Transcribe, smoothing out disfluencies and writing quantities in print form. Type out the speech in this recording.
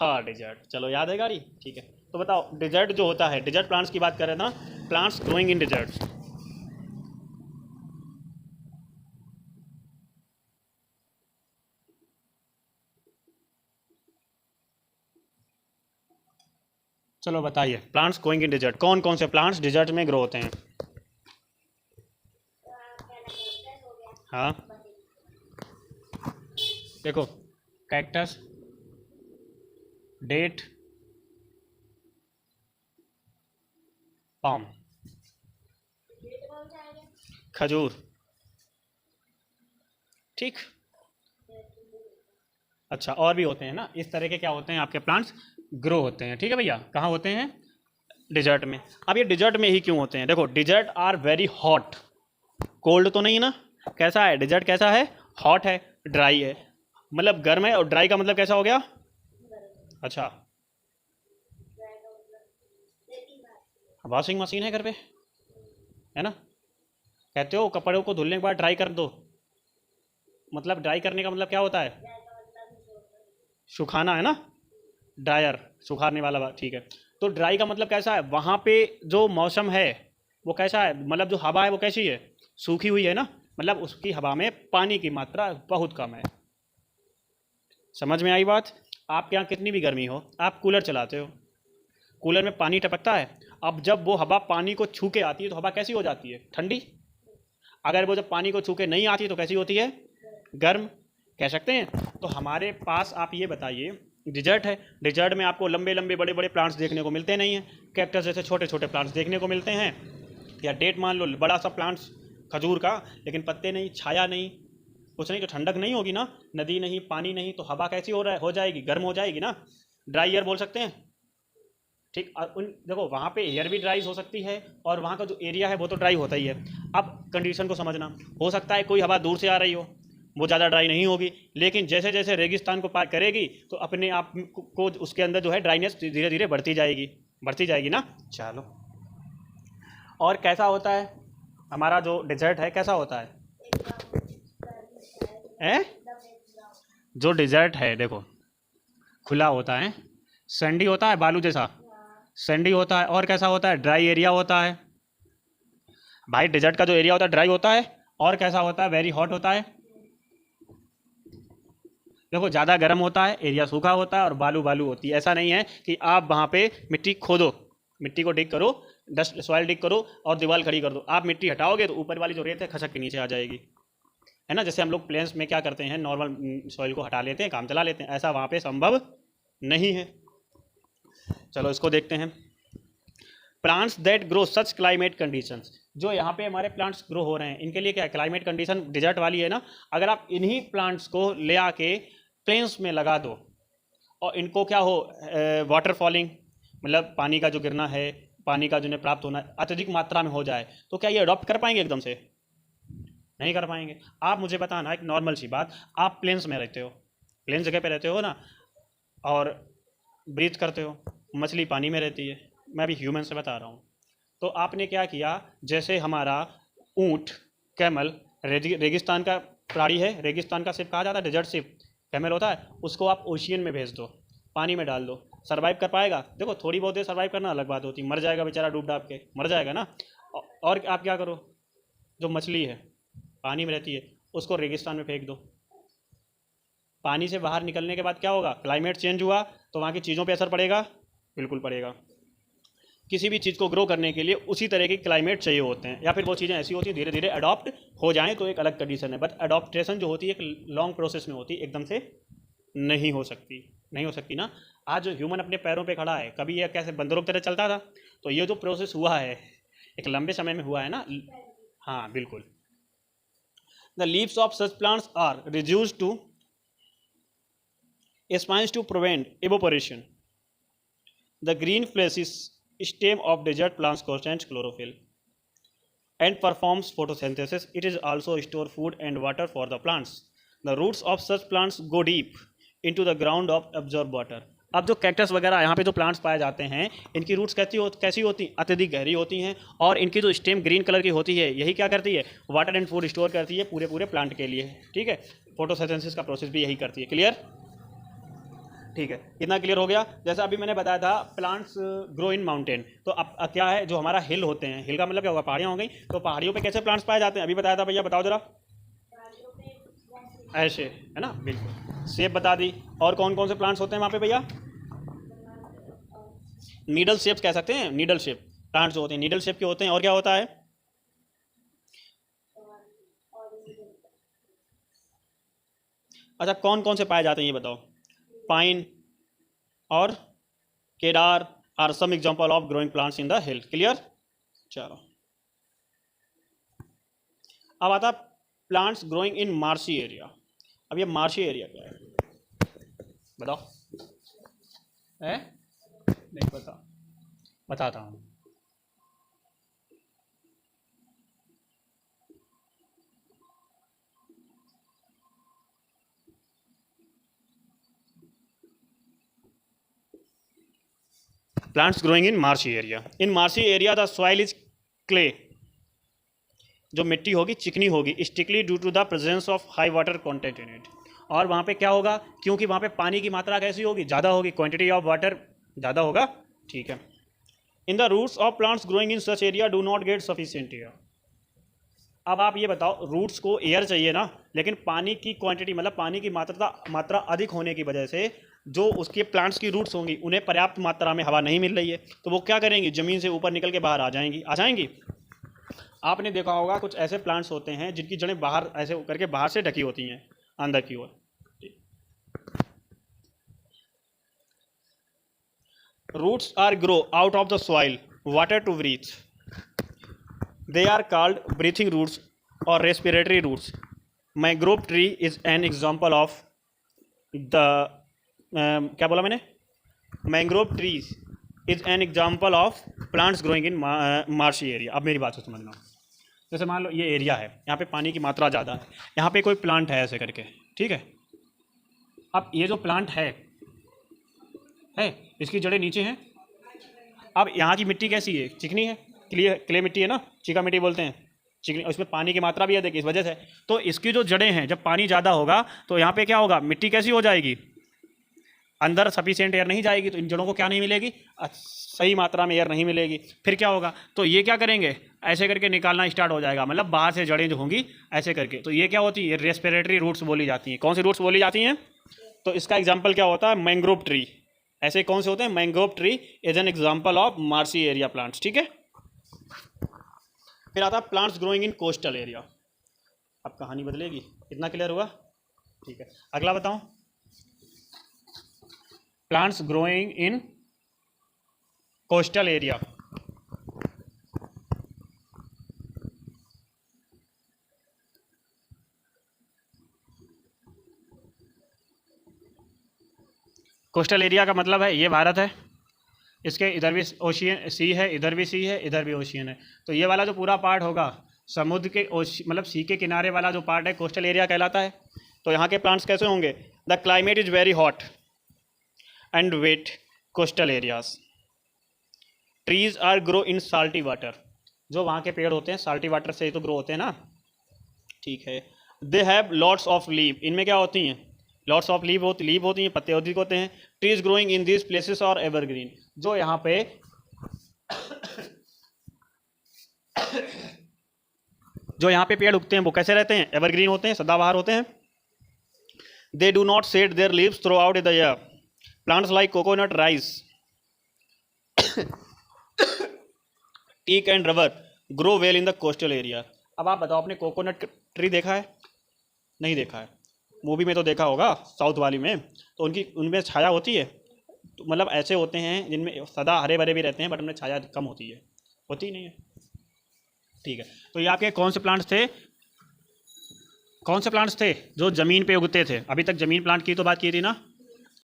हाँ डिजर्ट, चलो याद है गाड़ी, ठीक है। तो बताओ डिजर्ट जो होता है, डिजर्ट प्लांट्स की बात कर रहे थे ना, प्लांट्स ग्रोइंग इन डिजर्ट्स। चलो बताइए, प्लांट्स ग्रोइंग इन डिजर्ट, कौन कौन से प्लांट्स डिजर्ट में ग्रो होते हैं? हाँ देखो, कैक्टस, डेट, पाम, खजूर, ठीक। अच्छा और भी होते हैं ना इस तरह के, क्या होते हैं आपके प्लांट्स ग्रो होते हैं, ठीक है भैया। कहाँ होते हैं? डिजर्ट में। अब ये डिजर्ट में ही क्यों होते हैं? देखो desert are very hot, cold तो नहीं ना। कैसा है डिजर्ट, कैसा है? हॉट है, ड्राई है, मतलब गर्म है। और ड्राई का मतलब कैसा हो गया? अच्छा, वॉशिंग मशीन है घर पे, है ना? कहते हो कपड़ों को धुलने के बाद ड्राई कर दो, मतलब ड्राई करने का मतलब क्या होता है? सुखाना, है ना? ड्रायर, सुखाने वाला बात, ठीक है। तो ड्राई का मतलब कैसा है? वहाँ पे जो मौसम है वो कैसा है, मतलब जो हवा है वो कैसी है? सूखी हुई है ना, मतलब उसकी हवा में पानी की मात्रा बहुत कम है। समझ में आई बात? आपके यहाँ कितनी भी गर्मी हो, आप कूलर चलाते हो, कूलर में पानी टपकता है। अब जब वो हवा पानी को छू के आती है तो हवा कैसी हो जाती है? ठंडी। अगर वो जब पानी को छू के नहीं आती तो कैसी होती है? गर्म, कह सकते हैं। तो हमारे पास आप ये बताइए, डिजर्ट है, डिजर्ट में आपको लंबे लंबे बड़े बड़े प्लांट्स देखने को मिलते नहीं हैं, कैक्टस जैसे छोटे छोटे प्लांट्स देखने को मिलते हैं, या डेट मान लो बड़ा सा प्लांट्स खजूर का, लेकिन पत्ते नहीं, छाया नहीं, कुछ नहीं, तो ठंडक नहीं होगी ना, नदी नहीं, पानी नहीं, तो हवा कैसी हो जाएगी? गर्म हो जाएगी ना, ड्राई एयर बोल सकते हैं, ठीक। और उन देखो वहाँ पे एयर भी ड्राई हो सकती है, और वहाँ का जो एरिया है वो तो ड्राई होता ही है। अब कंडीशन को समझना, हो सकता है कोई हवा दूर से आ रही हो, वो ज़्यादा ड्राई नहीं होगी, लेकिन जैसे जैसे रेगिस्तान को पार करेगी तो अपने आप को उसके अंदर जो है ड्राइनेस धीरे धीरे बढ़ती जाएगी ना। चलो, और कैसा होता है हमारा जो डिजर्ट है, कैसा होता है? हैं? जो डिजर्ट है देखो, खुला होता है, सैंडी होता है, बालू जैसा सैंडी होता है, और कैसा होता है? ड्राई एरिया होता है। भाई डिजर्ट का जो एरिया होता है ड्राई होता है, और कैसा होता है? वेरी हॉट होता है। देखो ज़्यादा गर्म होता है, एरिया सूखा होता है, और बालू बालू होती है। ऐसा नहीं है कि आप वहाँ पे मिट्टी खोदो, मिट्टी को डिग करो, डस्ट सॉइल डिग करो और दीवार खड़ी कर दो, आप मिट्टी हटाओगे तो ऊपर वाली जो रेत है खसक के नीचे आ जाएगी, है ना? जैसे हम लोग प्लेन्स में क्या करते हैं, नॉर्मल सॉइल को हटा लेते हैं, काम चला लेते हैं, ऐसा वहाँ पे संभव नहीं है। चलो इसको देखते हैं। Plants that grow such climate conditions, जो यहाँ पे हमारे प्लांट्स ग्रो हो रहे हैं इनके लिए क्या क्लाइमेट कंडीशन डिजर्ट वाली है ना। अगर आप इन्हीं प्लांट्स को ले आके प्लेन्स में लगा दो, और इनको क्या हो, वाटर फॉलिंग, मतलब पानी का जो गिरना है, पानी का जो प्राप्त होना अत्यधिक मात्रा में हो जाए, तो क्या ये अडॉप्ट कर पाएंगे? एकदम से नहीं कर पाएंगे। आप मुझे बताना एक नॉर्मल सी बात, आप प्लेन्स में रहते हो, प्लेन जगह पे रहते हो ना, और ब्रीथ करते हो, मछली पानी में रहती है, मैं अभी ह्यूमन से बता रहा हूँ। तो आपने क्या किया, जैसे हमारा ऊँट, कैमल, रेगिस्तान का प्राणी है, रेगिस्तान का सिर्फ कहा जाता है, डेजर्ट सिर्फ कैमल होता है, उसको आप ओशियन में भेज दो, पानी में डाल दो, सर्वाइव कर पाएगा? देखो थोड़ी बहुत देर सर्वाइव करना अलग बात होती है, मर जाएगा बेचारा, डूब डाब के मर जाएगा ना। और आप क्या करो, जो मछली है पानी में रहती है उसको रेगिस्तान में फेंक दो, पानी से बाहर निकलने के बाद क्या होगा? क्लाइमेट चेंज हुआ तो वहाँ की चीज़ों पे असर पड़ेगा, बिल्कुल पड़ेगा। किसी भी चीज़ को ग्रो करने के लिए उसी तरह की क्लाइमेट चाहिए होते हैं, या फिर वो चीज़ें ऐसी होती हैं धीरे धीरे अडॉप्ट हो जाएं तो एक अलग कंडीशन है, बट अडॉप्टेशन जो होती है एक लॉन्ग प्रोसेस में होती है, एकदम से नहीं हो सकती ना। आज जो ह्यूमन अपने पैरों पे खड़ा है, कभी ये कैसे बंदरों की तरह चलता था? तो ये जो प्रोसेस हुआ है एक लंबे समय में हुआ है ना। हाँ बिल्कुल। The leaves of such plants are reduced to spines to prevent evaporation. The green fleshy stem of desert plants contains chlorophyll and performs photosynthesis. It is also store food and water for the plants. The roots of such plants go deep into the ground of absorb water. अब जो cactus वगैरह यहाँ पे जो plants पाए जाते हैं, इनकी रूट्स कैसी होती हैं? अत्यधिक गहरी होती हैं, और इनकी जो स्टेम ग्रीन कलर की होती है, यही क्या करती है? वाटर एंड फूड स्टोर करती है पूरे प्लांट के लिए, ठीक है। फोटोसिंथेसिस का प्रोसेस भी यही करती है। क्लियर? ठीक है, इतना क्लियर हो गया। जैसा अभी मैंने बताया था प्लांट्स ग्रो इन माउंटेन, तो अब क्या है, जो हमारा हिल होते हैं, हिल का मतलब क्या होगा, पहाड़ियाँ हो गई, तो पहाड़ियों पे कैसे प्लांट्स पाए जाते हैं, अभी बताया था भैया, बताओ जरा। ऐसे, है ना, बिल्कुल शेप बता दी। और कौन कौन से प्लांट्स होते हैं वहाँ पे भैया, नीडल शेप्स कह सकते हैं, नीडल शेप प्लांट्स जो होते हैं नीडल शेप के होते हैं। और क्या होता है, अच्छा कौन कौन से पाए जाते हैं ये बताओ। पाइन और केदार are some example of growing plants in the hill. Clear, चलो अब आता plants growing in marshy area. अब ये मार्शी एरिया क्या है बताओ, है नहीं पता, बताता हूँ। Plants growing in marshy area, in marshy area the soil is clay, जो मिट्टी होगी चिकनी होगी, sticky due to the presence of high water content in it. और वहाँ पे क्या होगा, क्योंकि वहाँ पे पानी की मात्रा कैसी होगी, ज़्यादा होगी, क्वांटिटी ऑफ वाटर ज़्यादा होगा। ठीक है, in the roots of plants growing in such area do not get sufficient air. अब आप ये बताओ, रूट्स को एयर चाहिए ना, लेकिन पानी की क्वांटिटी मतलब पानी की मात्रा अधिक होने की वजह से जो उसके प्लांट्स की रूट्स होंगी उन्हें पर्याप्त मात्रा में हवा नहीं मिल रही है, तो वो क्या करेंगी, ज़मीन से ऊपर निकल के बाहर आ जाएंगी। आपने देखा होगा कुछ ऐसे प्लांट्स होते हैं जिनकी जड़ें बाहर ऐसे करके बाहर से ढकी होती हैं अंदर की ओर। Roots are grow out of the soil water to breathe, they are called breathing roots or respiratory roots. Mangrove tree is an example of the क्या बोला मैंने, mangrove trees is an example of plants growing in marshy area. अब मेरी बात को समझना, जैसे मान लो ये एरिया है, यहाँ पे पानी की मात्रा ज़्यादा है, यहाँ पे कोई प्लांट है ऐसे करके, ठीक है। अब ये जो प्लांट है इसकी जड़ें नीचे हैं। अब यहाँ की मिट्टी कैसी है, चिकनी है, क्ले मिट्टी है ना, चीका मिट्टी बोलते हैं, चिकनी, उसमें पानी की मात्रा भी है देखिए, इस वजह से। तो इसकी जो जड़ें हैं, जब पानी ज़्यादा होगा तो यहाँ पे क्या होगा, मिट्टी कैसी हो जाएगी, अंदर सफिशिएंट एयर नहीं जाएगी, तो इन जड़ों को क्या नहीं मिलेगी, सही मात्रा में एयर नहीं मिलेगी। फिर क्या होगा, तो ये क्या करेंगे, ऐसे करके निकालना स्टार्ट हो जाएगा, मतलब बाहर से जड़ें जो होंगी ऐसे करके, तो ये क्या होती है, रेस्पिरेटरी रूट्स बोली जाती हैं। कौन सी रूट्स बोली जाती हैं, तो इसका एग्जाम्पल क्या होता है, मैंग्रोव ट्री। ऐसे कौन से होते हैं, mangrove tree is an example of marshy area plants. ठीक है, फिर आता है प्लांट्स ग्रोइंग इन कोस्टल एरिया। अब कहानी बदलेगी, इतना क्लियर हुआ, ठीक है। अगला बताऊं, प्लांट्स ग्रोइंग इन कोस्टल एरिया। कोस्टल एरिया का मतलब है ये भारत है, इसके इधर भी ओशियन सी है, इधर भी सी है, इधर भी ओशियन है, तो ये वाला जो पूरा पार्ट होगा समुद्र के मतलब सी के किनारे वाला जो पार्ट है कोस्टल एरिया कहलाता है। तो यहाँ के प्लांट्स कैसे होंगे, the climate is very hot and wet coastal areas, trees are grow in salty water, जो वहाँ के पेड़ होते हैं साल्टी वाटर से ही तो ग्रो होते हैं ना, ठीक है। They have lots of leave, इनमें क्या होती हैं, लॉट्स ऑफ लीव होती हैं, पत्ते अधिक होते हैं। Trees growing in this places और एवरग्रीन, जो यहाँ पे पेड़ उगते हैं वो कैसे रहते हैं, एवरग्रीन होते हैं, सदाबहार होते हैं। They do not shed their leaves throughout the year, plants like coconut, rice, teak and rubber grow well in the coastal area. अब आप बताओ, आपने कोकोनट ट्री देखा है, नहीं देखा है, मूवी में तो देखा होगा साउथ वाली में, तो उनमें छाया होती है, तो मतलब ऐसे होते हैं जिनमें सदा हरे भरे भी रहते हैं बट उनमें छाया कम होती है, होती ही नहीं है, ठीक है। तो ये आपके कौन से प्लांट्स थे जो ज़मीन पे उगते थे, अभी तक ज़मीन प्लांट की तो बात की थी ना,